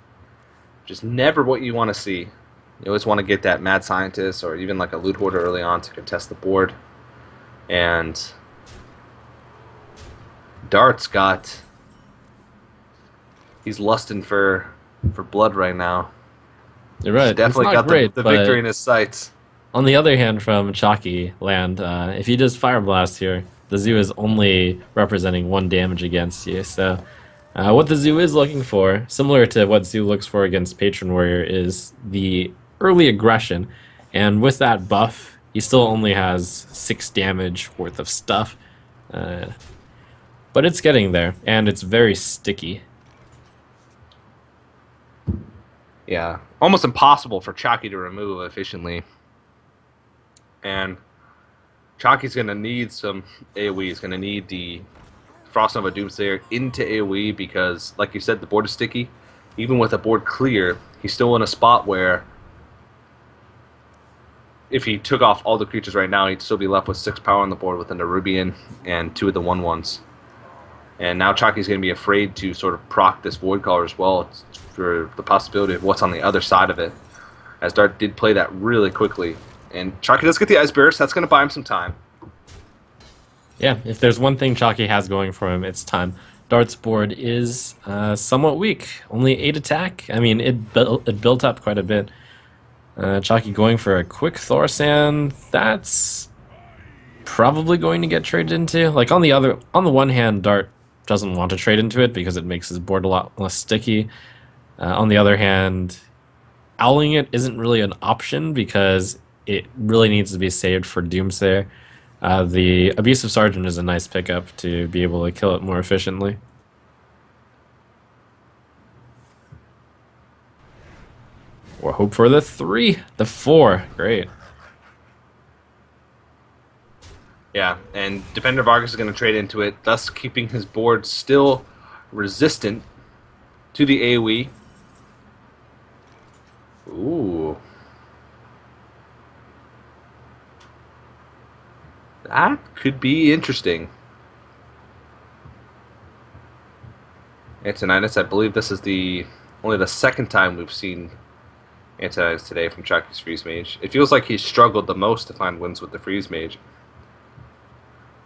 A: Which is never what you want to see. You always want to get that Mad Scientist or even like a Loot Hoarder early on to contest the board. And Dart's got... He's lusting for blood right now.
B: You're right.
A: He's definitely got
B: great,
A: the victory in his sights.
B: On the other hand, from Chakki land, if you just Fire Blast here, the Zoo is only representing 1 damage against you. So what the Zoo is looking for, similar to what Zoo looks for against Patron Warrior, is the early aggression. And with that buff, he still only has 6 damage worth of stuff. But it's getting there, and it's very sticky.
A: Yeah, almost impossible for Chakki to remove efficiently. And Chakki's going to need some AoE. He's going to need the Frost Nova Doomsayer into AoE because, like you said, the board is sticky. Even with a board clear, he's still in a spot where if he took off all the creatures right now, he'd still be left with 6 power on the board with a Nerubian and 2 of the 1/1s. And now Chakki's going to be afraid to sort of proc this Void Caller as well for the possibility of what's on the other side of it, as Dart did play that really quickly. And Chakki does get the Ice Burst. That's going to buy him some time.
B: Yeah, if there's one thing Chakki has going for him, it's time. Dart's board is somewhat weak. Only 8 attack. I mean, it built up quite a bit. Chakki going for a quick Thorsan. That's probably going to get traded into. Like on the one hand, Dart doesn't want to trade into it because it makes his board a lot less sticky. On the other hand, owling it isn't really an option because it really needs to be saved for Doomsayer. The Abusive Sergeant is a nice pickup to be able to kill it more efficiently. Or hope for the 3, the 4. Great.
A: Yeah, and Defender Vargas is going to trade into it, thus keeping his board still resistant to the AoE. Ooh. That could be interesting. Antonitis, I believe this is only the second time we've seen Antonitis today from Chakki's Freeze Mage. It feels like he's struggled the most to find wins with the Freeze Mage,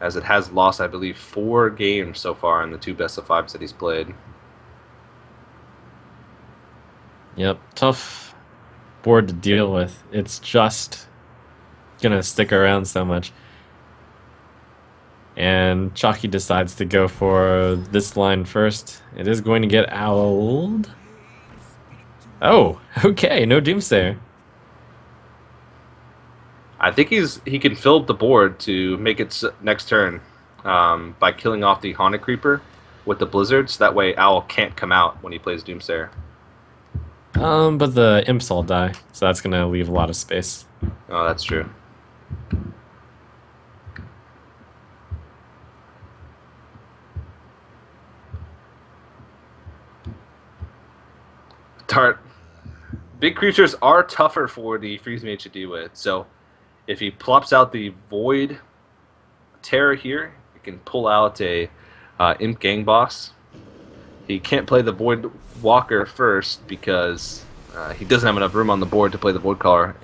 A: as it has lost, I believe, 4 games so far in the 2 best-of-5s that he's played.
B: Yep, tough board to deal with. It's just gonna stick around so much. And Chakki decides to go for this line first. It is going to get owled. Oh, okay, no Doomsayer.
A: I think he can fill up the board to make its next turn by killing off the Haunted Creeper with the Blizzards. That way Owl can't come out when he plays Doomsayer.
B: But the imps all die, so that's gonna leave a lot of space.
A: Oh, that's true. Dart. Big creatures are tougher for the Freeze Mage to deal with, so if he plops out the Void Terror here, he can pull out a Imp Gang Boss. He can't play the Void Walker first because he doesn't have enough room on the board to play the Void Caller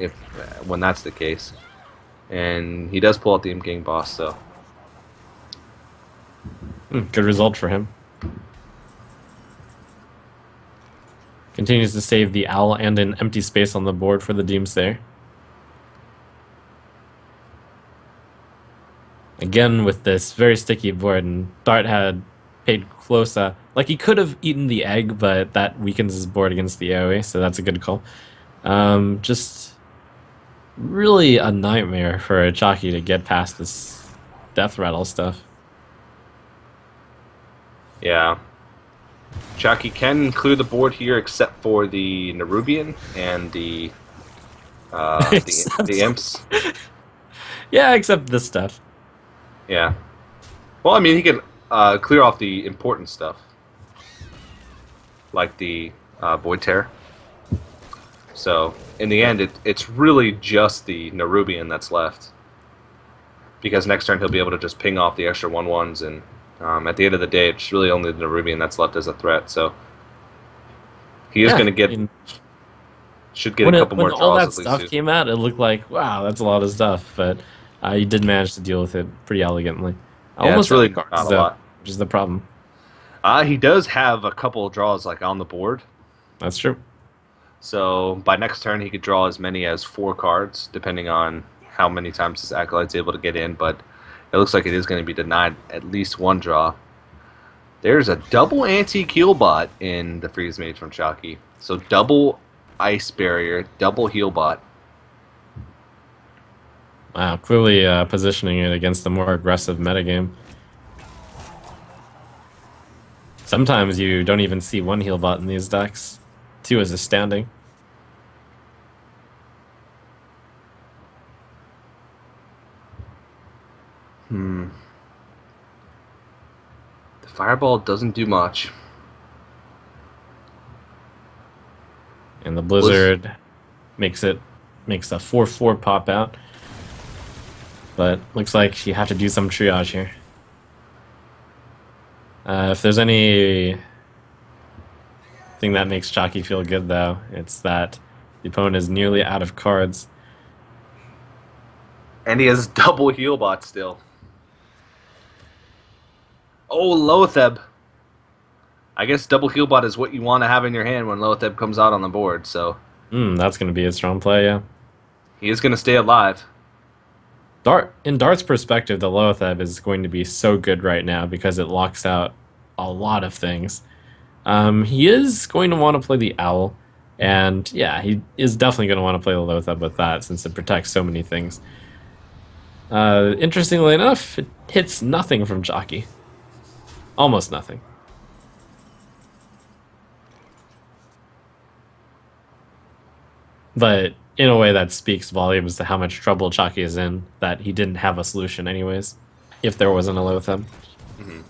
A: when that's the case. And he does pull out the Imp Gang Boss, so.
B: Good result for him. Continues to save the owl and an empty space on the board for the Doomsayer. Again with this very sticky board, and Dart had paid close. Like he could have eaten the egg, but that weakens his board against the AoE, so that's a good call. Just really a nightmare for Chakki to get past this death rattle stuff.
A: Yeah. Chakki can clear the board here except for the Nerubian and the imps.
B: Yeah, except this stuff.
A: Yeah. Well, I mean, he can clear off the important stuff, like the Void Terror. So, in the end, it's really just the Nerubian that's left. Because next turn he'll be able to just ping off the extra 1/1s, and at the end of the day, it's really only the Nerubian that's left as a threat. So, he is going to get... should get a couple more draws.
B: When all that stuff came out, it looked like, wow, that's a lot of stuff, but he did manage to deal with it pretty elegantly.
A: Yeah,
B: almost
A: really
B: cards,
A: not a lot.
B: Which is the problem.
A: He does have a couple of draws like on the board.
B: That's true.
A: So by next turn, he could draw as many as 4 cards, depending on how many times his Acolyte's able to get in. But it looks like it is going to be denied at least 1 draw. There's a double anti-Keelbot in the Freeze Mage from Chakki. So double Ice Barrier, double Healbot.
B: Wow, clearly positioning it against the more aggressive metagame. Sometimes you don't even see 1 Healbot in these decks. 2 is astounding.
A: Hmm. The Fireball doesn't do much.
B: And the Blizzard makes a 4/4 pop out. But looks like you have to do some triage here. If there's any thing that makes Chakki feel good, though, it's that the opponent is nearly out of cards.
A: And he has double heal bot still. Oh, Lotheb. I guess double heal bot is what you want to have in your hand when Lotheb comes out on the board, so
B: That's going to be a strong play, yeah.
A: he is going to stay alive.
B: In Dart's perspective, the Lotheb is going to be so good right now because it locks out a lot of things. He is going to want to play the Owl, and yeah, he is definitely going to want to play the Lotheb with that since it protects so many things. Interestingly enough, it hits nothing from Chakki. Almost nothing. But in a way that speaks volumes to how much trouble Chakki is in, that he didn't have a solution anyways, if there wasn't a Lotheb.
A: Mm-hmm.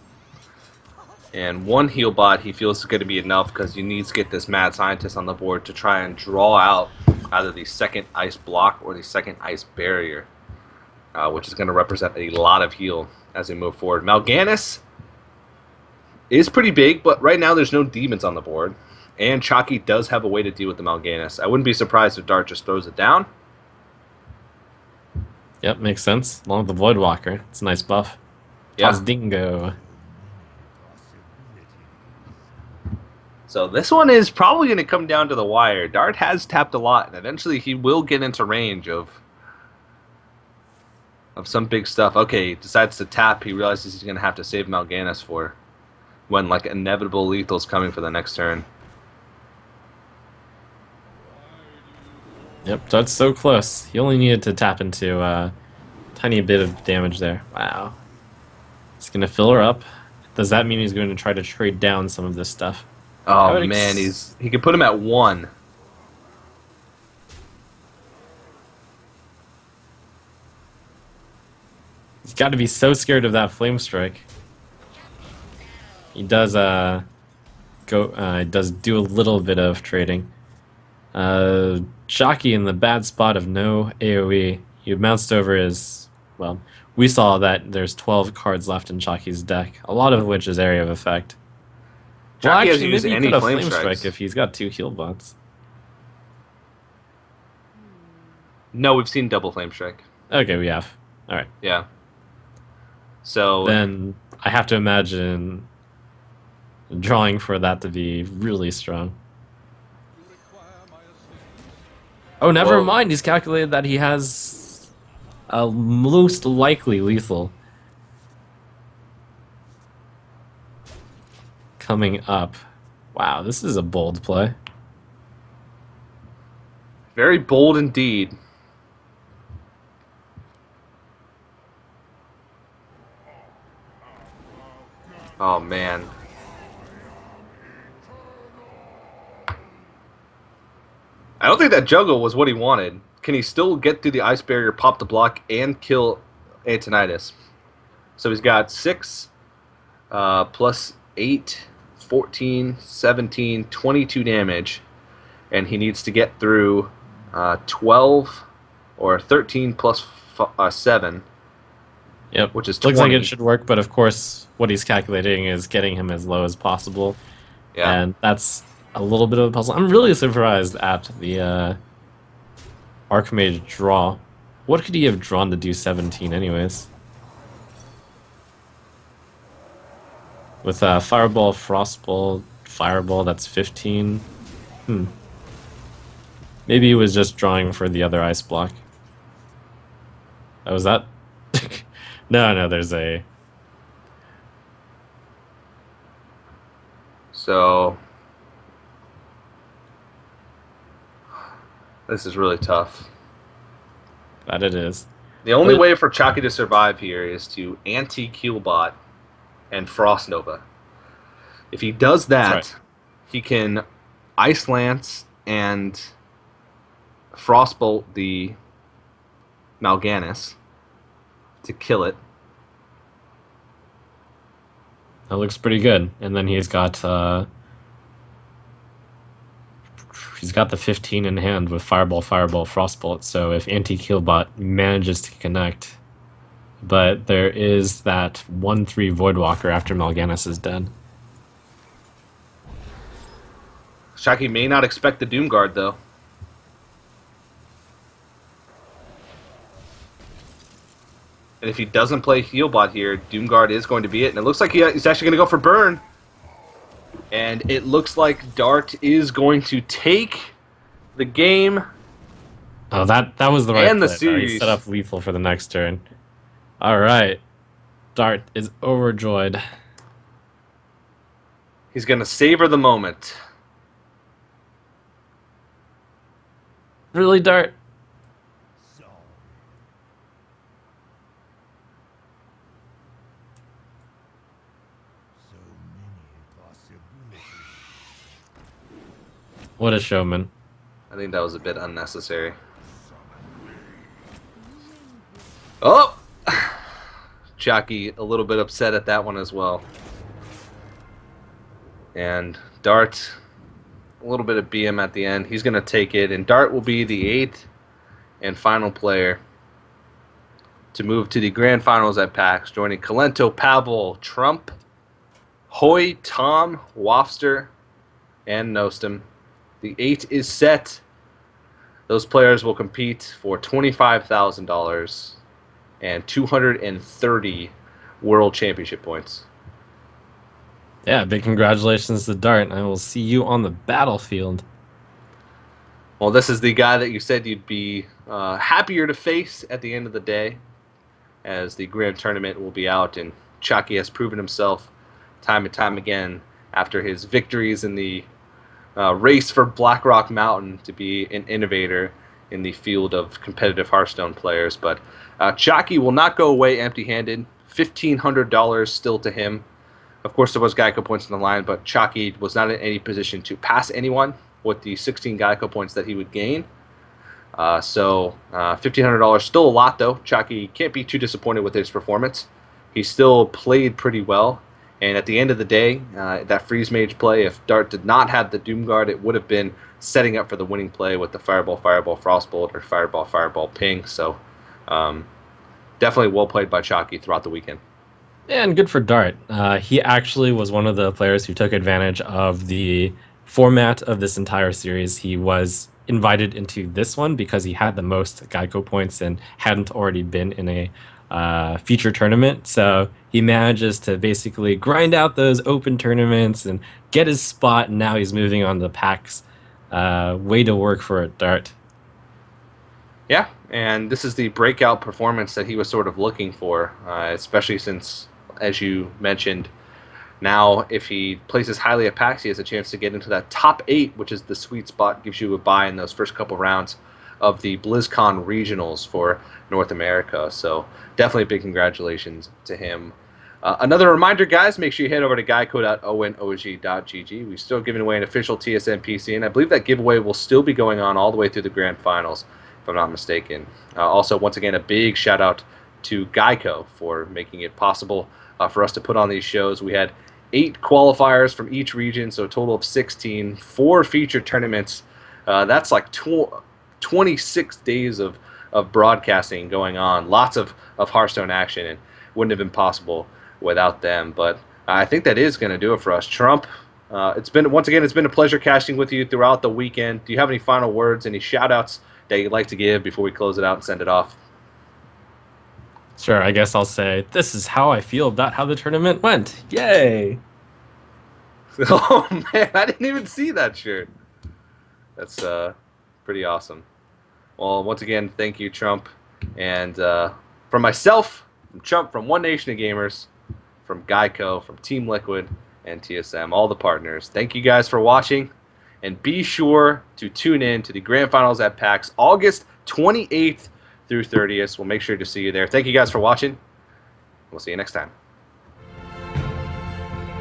A: And one heal bot he feels is going to be enough because he needs to get this Mad Scientist on the board to try and draw out either the second ice block or the second ice barrier, which is going to represent a lot of heal as we move forward. Mal'Ganis is pretty big, but right now there's no demons on the board. And Chakki does have a way to deal with the Mal'Ganis. I wouldn't be surprised if Dart just throws it down.
B: Yep, makes sense. Along with the Voidwalker. It's a nice buff.
A: Yeah.
B: Dingo.
A: So this one is probably going to come down to the wire. Dart has tapped a lot, and eventually he will get into range of some big stuff. Okay, he decides to tap. He realizes he's going to have to save Mal'Ganis for when like inevitable lethal's coming for the next turn.
B: Yep, Dart's so close. He only needed to tap into a tiny bit of damage there. Wow. He's going to fill her up. Does that mean he's going to try to trade down some of this stuff?
A: Oh man, he can put him at 1.
B: He's got to be so scared of that Flame Strike. He does does do a little bit of trading. Chakki in the bad spot of no AoE. He bounced over his, well, we saw that there's 12 cards left in Chakki's deck, a lot of which is Area of Effect. Well,
A: Chakki
B: actually,
A: hasn't used
B: maybe he
A: any
B: could have
A: Flame
B: Flame
A: Strikes.
B: Strike if he's got 2 heal bots.
A: No, we've seen double Flame Strike.
B: Okay, we have. Alright.
A: Yeah. So
B: Then I have to imagine drawing for that to be really strong. Oh, never mind. He's calculated that he has a most likely lethal coming up. Wow, this is a bold play.
A: very bold indeed. Oh man. I don't think that juggle was what he wanted. Can he still get through the ice barrier, pop the block, and kill Antonitis? So he's got 6 plus 8, 14, 17, 22 damage. And he needs to get through 12 or 13 plus 7.
B: Yep.
A: Which is 20.
B: Looks like it should work, but of course, what he's calculating is getting him as low as possible.
A: Yeah.
B: And that's a little bit of a puzzle. I'm really surprised at the Archmage draw. What could he have drawn to do 17 anyways? With Fireball, Frostball, Fireball, that's 15. Maybe he was just drawing for the other ice block. Oh, was that? No, there's a...
A: So this is really tough.
B: That it is.
A: The only way for Chakki to survive here is to anti-Keelbot and Frost Nova. If he does that,
B: That's right.
A: he can Ice Lance and Frostbolt the Mal'Ganis to kill it.
B: That looks pretty good. And then he's got the 15 in hand with Fireball, Fireball, Frostbolt. So if Anti-Killbot manages to connect, but there is that 1/3 Voidwalker after Mal'Ganis is dead.
A: Chakki may not expect the Doom Guard, though. And if he doesn't play Healbot here, Doom Guard is going to be it. And it looks like he's actually going to go for Burn. And it looks like Dart is going to take the game.
B: Oh, that was the right
A: And the
B: play.
A: series.
B: He set up lethal for the next turn. All right. Dart is overjoyed.
A: He's going to savor the moment.
B: Really, Dart? What a showman.
A: I think that was a bit unnecessary. Oh! Chakki a little bit upset at that one as well. And Dart, a little bit of BM at the end. He's going to take it, and Dart will be the 8th and final player to move to the grand finals at PAX, joining Kalento, Pavel, Trump, Hoy, Tom, Wafster, and Nostum. The 8 is set. Those players will compete for $25,000 and 230 World Championship points.
B: Yeah, big congratulations to Dart. I will see you on the battlefield.
A: Well, this is the guy that you said you'd be happier to face at the end of the day, as the grand tournament will be out, and Chakki has proven himself time and time again after his victories in the race for Blackrock Mountain to be an innovator in the field of competitive Hearthstone players. But Chakki will not go away empty-handed. $1,500 still to him. Of course, there was Geico points in the line, but Chakki was not in any position to pass anyone with the 16 Geico points that he would gain. So $1,500 still a lot, though. Chakki can't be too disappointed with his performance. He still played pretty well. And at the end of the day, that Freeze Mage play, if Dart did not have the Doom Guard, it would have been setting up for the winning play with the Fireball, Fireball, Frostbolt, or Fireball, Fireball, Ping. So definitely well played by Chakki throughout the weekend.
B: And good for Dart. He actually was one of the players who took advantage of the format of this entire series. He was invited into this one because he had the most Geico points and hadn't already been in a feature tournament. So he manages to basically grind out those open tournaments and get his spot, and now he's moving on to PAX. Way to work for it, Dart.
A: Yeah, and this is the breakout performance that he was sort of looking for, especially since, as you mentioned, now if he places highly at PAX, he has a chance to get into that top 8, which is the sweet spot, gives you a bye in those first couple rounds of the BlizzCon regionals for North America. So definitely big congratulations to him. Another reminder, guys, make sure you head over to geico.onog.gg. We're still giving away an official TSM PC, and I believe that giveaway will still be going on all the way through the grand finals, if I'm not mistaken. Also, once again, a big shout out to Geico for making it possible for us to put on these shows. We had 8 qualifiers from each region, so a total of 16, 4 feature tournaments. That's like 26 days of broadcasting going on, lots of Hearthstone action, and wouldn't have been possible without them. But I think that is going to do it for us. Trump, it's been a pleasure casting with you throughout the weekend. Do you have any final words, any shout outs that you'd like to give before we close it out and send it off?
B: Sure, I guess I'll say this is how I feel about how the tournament went. Yay!
A: Oh man, I didn't even see that shirt. That's pretty awesome. Well, once again, thank you, Trump. And from myself, from Trump, from One Nation of Gamers, from Geico, from Team Liquid, and TSM, all the partners, thank you guys for watching. And be sure to tune in to the Grand Finals at PAX, August 28th through 30th. We'll make sure to see you there. Thank you guys for watching. We'll see you next time.